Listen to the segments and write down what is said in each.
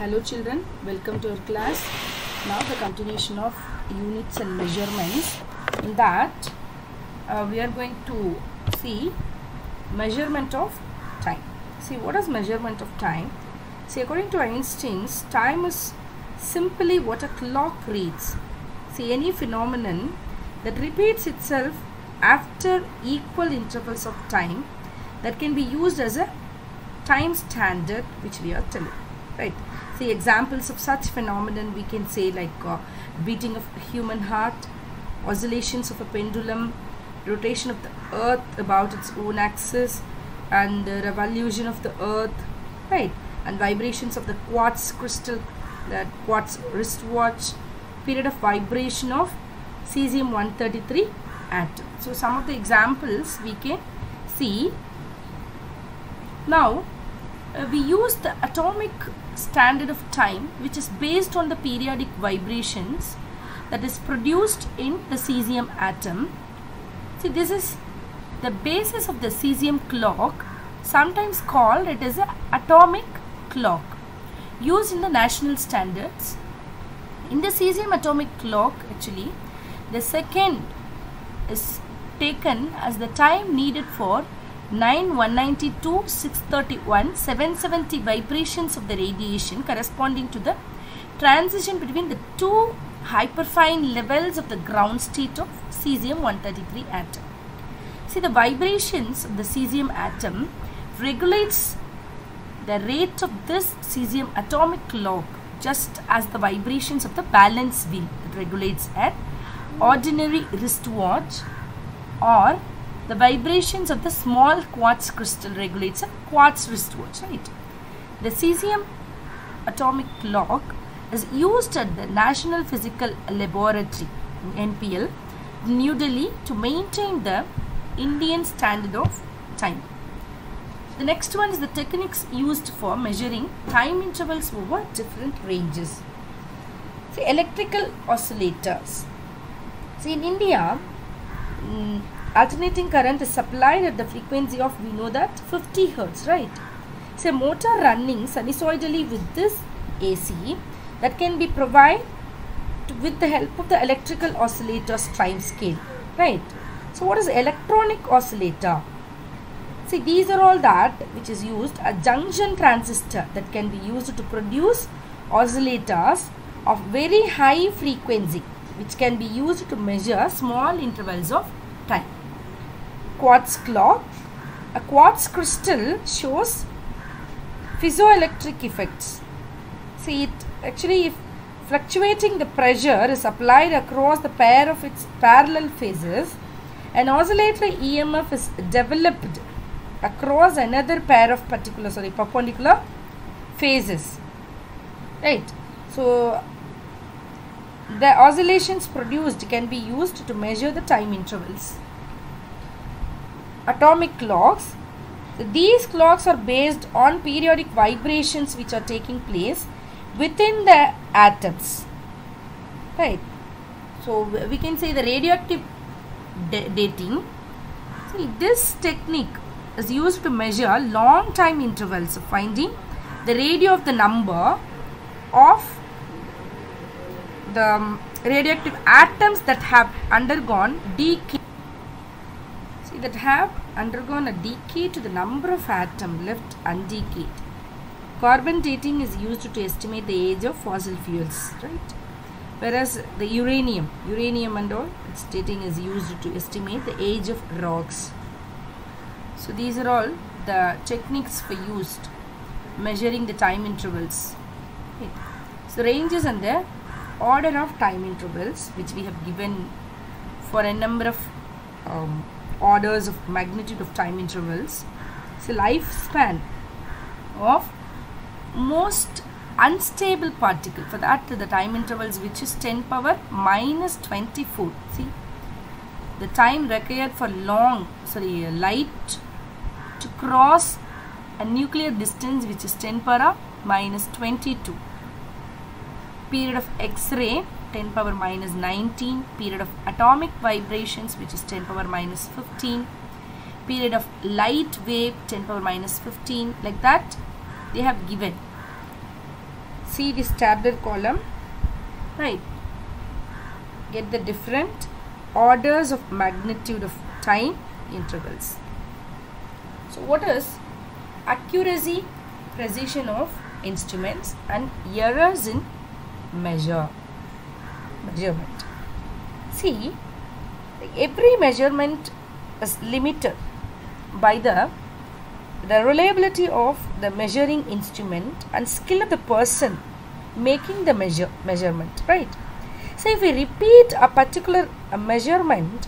Hello children, welcome to our class. Now the continuation of units and measurements. In that we are going to see measurement of time. See, what is measurement of time? See, according to Einstein's, time is simply what a clock reads. See, any phenomenon that repeats itself after equal intervals of time that can be used as a time standard, which we are telling, right? See, examples of such phenomenon we can say like beating of a human heart, oscillations of a pendulum, rotation of the earth about its own axis, and the revolution of the earth, right? And vibrations of the quartz crystal, that quartz wristwatch, period of vibration of cesium-133 atom. So some of the examples we can see. Now we use the atomic standard of time, which is based on the periodic vibrations that is produced in the cesium atom. See, this is the basis of the cesium clock, sometimes called it as an atomic clock, used in the national standards. In the cesium atomic clock, actually, the second is taken as the time needed for 9, 192, 631, 770 vibrations of the radiation corresponding to the transition between the two hyperfine levels of the ground state of cesium-133 atom. See, the vibrations of the cesium atom regulates the rate of this cesium atomic clock, just as the vibrations of the balance wheel regulates an ordinary wristwatch, or the vibrations of the small quartz crystal regulates a quartz wristwatch, right? The cesium atomic clock is used at the National Physical Laboratory, NPL, New Delhi, to maintain the Indian standard of time. The next one is the techniques used for measuring time intervals over different ranges. See, electrical oscillators. See, in India, alternating current is supplied at the frequency of, we know that, 50 Hertz, right? So, a motor running sinusoidally with this AC that can be provided with the help of the electrical oscillator's time scale, right? So, what is electronic oscillator? See, these are all that which is used, a junction transistor that can be used to produce oscillators of very high frequency, which can be used to measure small intervals of time. Quartz clock. A quartz crystal shows piezoelectric effects. See, it actually, if fluctuating the pressure is applied across the pair of its parallel phases, an oscillatory EMF is developed across another pair of perpendicular phases, right? So the oscillations produced can be used to measure the time intervals. Atomic clocks. These clocks are based on periodic vibrations which are taking place within the atoms, right? So we can say the radioactive dating. See, this technique is used to measure long time intervals of finding the radio of the number of the radioactive atoms that have undergone decay. See, that have undergone a decay to the number of atoms left undecayed. Carbon dating is used to estimate the age of fossil fuels, right? Whereas the uranium and all, its dating is used to estimate the age of rocks. So these are all the techniques for used measuring the time intervals. Okay. So ranges and the order of time intervals, which we have given for a number of orders of magnitude of time intervals. So lifespan of most unstable particle, for that the time intervals which is 10 power minus 24. See, the time required for light to cross a nuclear distance which is 10 power minus 22. Period of X-ray 10 power minus 19. Period of atomic vibrations which is 10 power minus 15. Period of light wave 10 power minus 15. Like that they have given. see this tabular column, right? Get the different orders of magnitude of time intervals. So what is accuracy, precision of instruments, and errors in measurement? See, every measurement is limited by the reliability of the measuring instrument and skill of the person making the measurement, right? So if we repeat a particular measurement,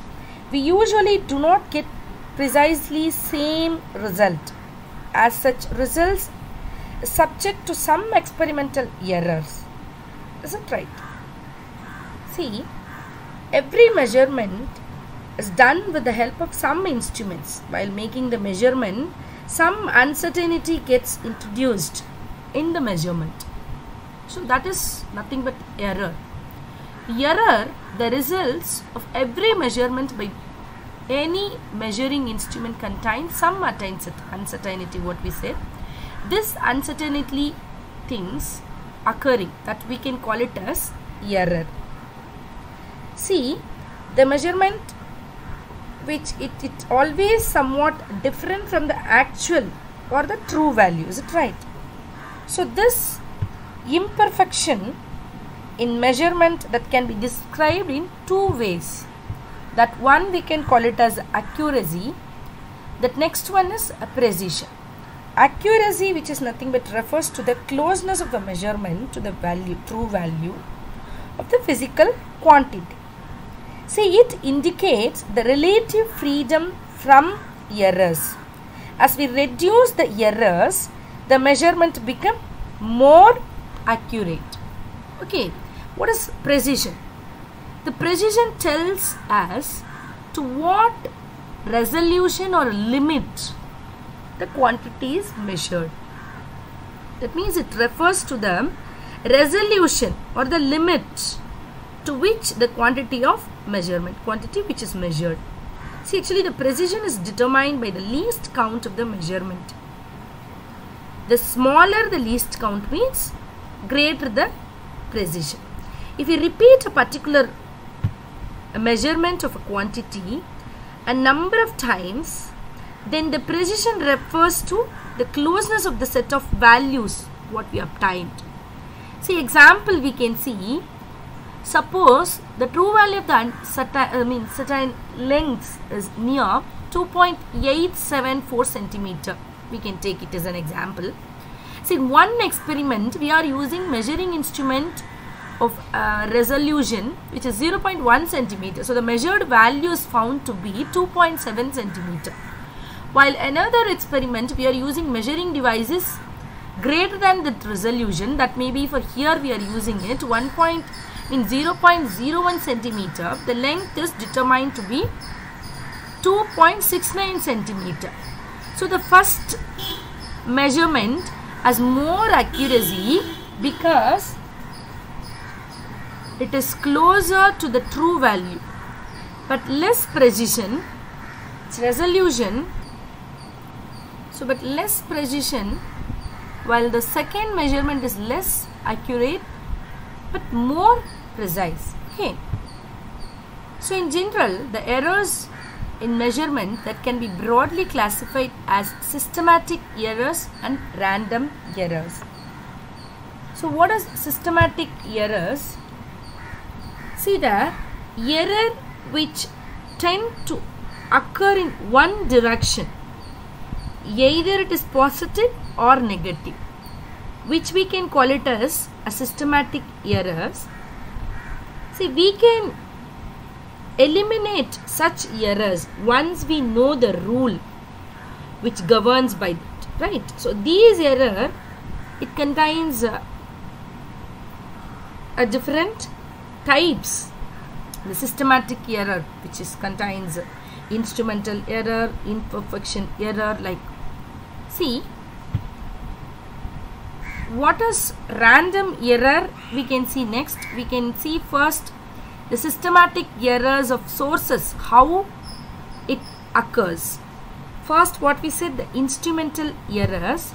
we usually do not get precisely same result. As such, results subject to some experimental errors. Is it right? See, every measurement is done with the help of some instruments. While making the measurement, some uncertainty gets introduced in the measurement. So that is nothing but error. Error, the results of every measurement by any measuring instrument contains some uncertainty, what we say. This uncertainty things occurring, that we can call it as error. See, the measurement which it always somewhat different from the actual or the true value, is it right? So this imperfection in measurement that can be described in two ways. That one we can call it as accuracy, that next one is a precision. Accuracy, which is nothing but refers to the closeness of the measurement to the value, true value of the physical quantity. See, it indicates the relative freedom from errors. As we reduce the errors, the measurement become more accurate. Okay, what is precision? The precision tells us to what resolution or limit the quantity is measured. That means it refers to the resolution or the limit to which the quantity which is measured. See, actually the precision is determined by the least count of the measurement. The smaller the least count means greater the precision. If we repeat a particular measurement of a quantity a number of times, then the precision refers to the closeness of the set of values what we obtained. See, example we can see. Suppose the true value of the certain length is near 2.874 centimeter. We can take it as an example. See, in one experiment we are using measuring instrument of resolution which is 0.1 centimeter. So the measured value is found to be 2.7 centimeter. While another experiment we are using measuring devices greater than that resolution, that may be for here we are using it 0.01 centimeter. The length is determined to be 2.69 centimeter. So the first measurement has more accuracy because it is closer to the true value, but less precision, its resolution. So but less precision, while the second measurement is less accurate but more precise. Okay. So in general, the errors in measurement that can be broadly classified as systematic errors and random errors. So what is systematic errors? See, the error which tend to occur in one direction, either it is positive or negative, which we can call it as a systematic errors. See, we can eliminate such errors once we know the rule which governs by it, right? So these error, it contains a different types. The systematic error, which is contains instrumental error, imperfection error, like. See, what is random error? We can see next. We can see first the systematic errors of sources, how it occurs. First, what we said, the instrumental errors.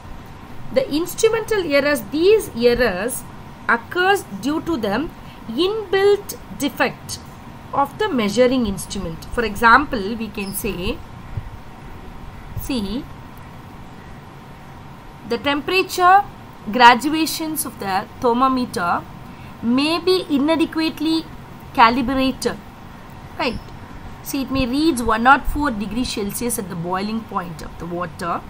The instrumental errors, these errors occurs due to the inbuilt defect of the measuring instrument. For example, we can say, see, the temperature graduations of the thermometer may be inadequately calibrated, right? See, it may reach 104 degrees Celsius at the boiling point of the water.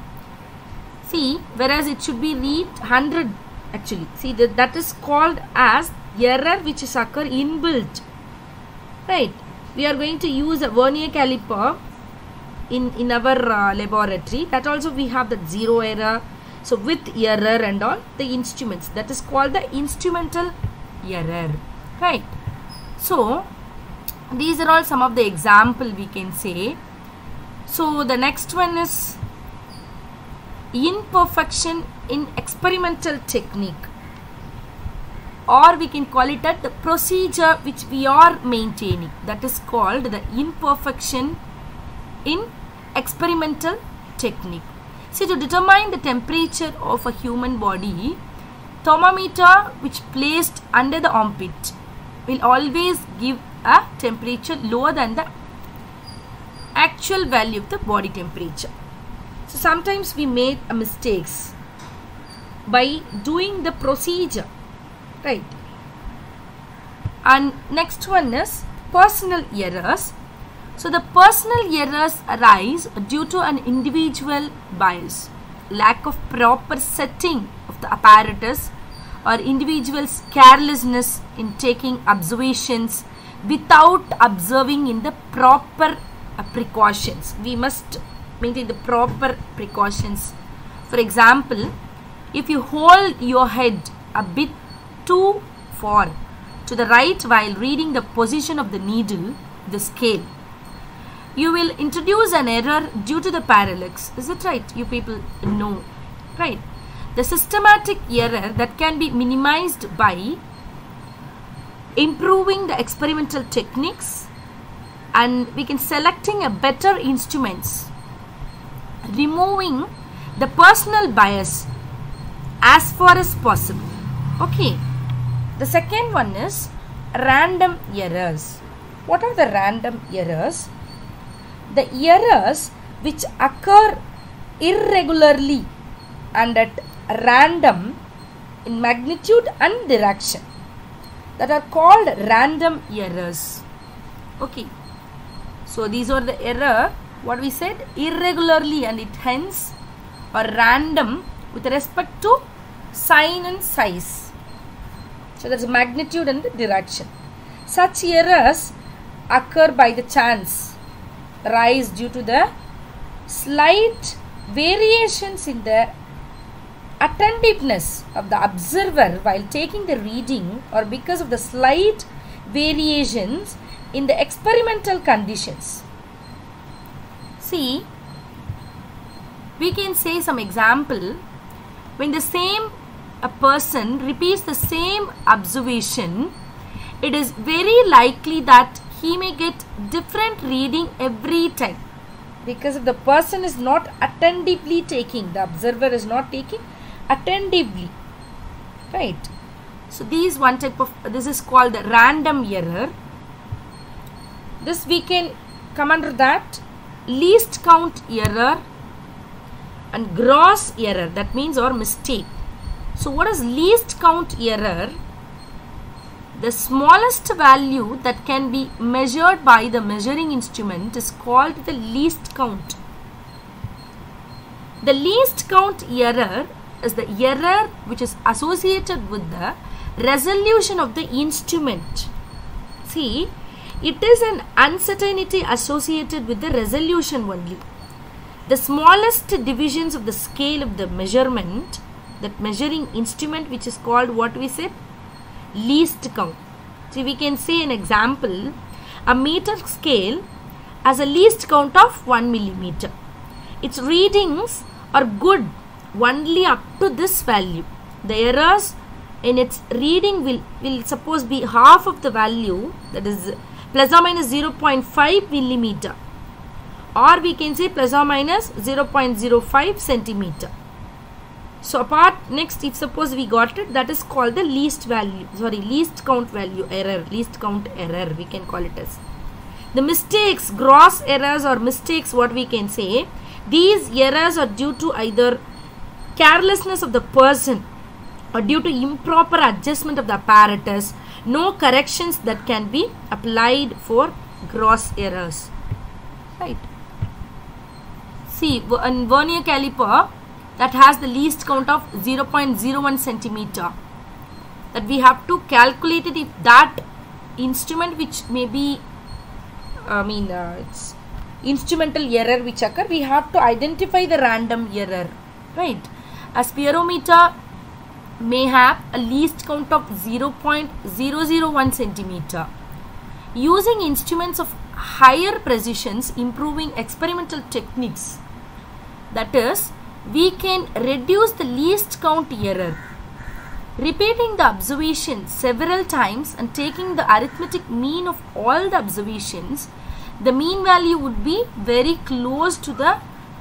See, whereas it should be reached 100 actually. See, that is called as error which is occur inbuilt, right? We are going to use a vernier caliper in our laboratory. That also we have that zero error. So with error and all the instruments, that is called the instrumental error, right? So these are all some of the example we can say. So the next one is imperfection in experimental technique, or we can call it at the procedure which we are maintaining. That is called the imperfection in experimental technique. See, to determine the temperature of a human body, thermometer which placed under the armpit will always give a temperature lower than the actual value of the body temperature. So sometimes we make mistakes by doing the procedure, right? And next one is personal errors. So the personal errors arise due to an individual bias, lack of proper setting of the apparatus, or individual's carelessness in taking observations without observing in the proper precautions. We must maintain the proper precautions. For example, if you hold your head a bit too far to the right while reading the position of the needle, the scale, you will introduce an error due to the parallax. Is it right? You people know, right? The systematic error that can be minimized by improving the experimental techniques, and we can selecting a better instruments, removing the personal bias as far as possible. Okay. The second one is random errors. What are the random errors? The errors which occur irregularly and at random in magnitude and direction, that are called random errors. Okay. So these are the error, what we said, irregularly and it hence or random with respect to sign and size. So that's magnitude and the direction. Such errors occur by the chance, rise due to the slight variations in the attentiveness of the observer while taking the reading, or because of the slight variations in the experimental conditions. See, we can say some example. When the same person repeats the same observation, it is very likely that he may get different reading every time, because if the person is not attentively taking, the observer is not taking attentively, right? So these one type of, this is called the random error. This we can come under that least count error and gross error, that means or mistake. So what is least count error? The smallest value that can be measured by the measuring instrument is called the least count. The least count error is the error which is associated with the resolution of the instrument. See, it is an uncertainty associated with the resolution only. The smallest divisions of the scale of the measurement, that measuring instrument, which is called what we said, least count. So we can say an example, a meter scale has a least count of 1 millimeter. Its readings are good only up to this value. The errors in its reading will suppose be half of the value, that is plus or minus 0.5 millimeter, or we can say plus or minus 0.05 centimeter. So apart, next, if suppose we got it, that is called the least count value error, least count error we can call it as. The mistakes, gross errors or mistakes, what we can say, these errors are due to either carelessness of the person or due to improper adjustment of the apparatus. No corrections that can be applied for gross errors. Right. See, a vernier caliper that has the least count of 0.01 centimeter, that we have to calculate it if that instrument which may be, it's instrumental error which occur, we have to identify the random error, right? A spirometer may have a least count of 0.001 centimeter. Using instruments of higher precisions, improving experimental techniques, that is, we can reduce the least count error. Repeating the observation several times and taking the arithmetic mean of all the observations, the mean value would be very close to the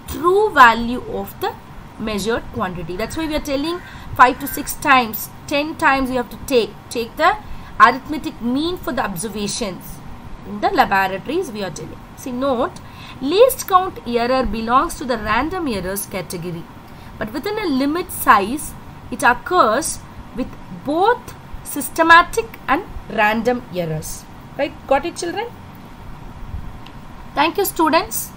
true value of the measured quantity. That's why we are telling 5 to 6 times, 10 times you have to take the arithmetic mean for the observations. In the laboratories we are telling. See, note, least count error belongs to the random errors category, but within a limit size it occurs with both systematic and random errors. Right? Got it, children? Thank you, students.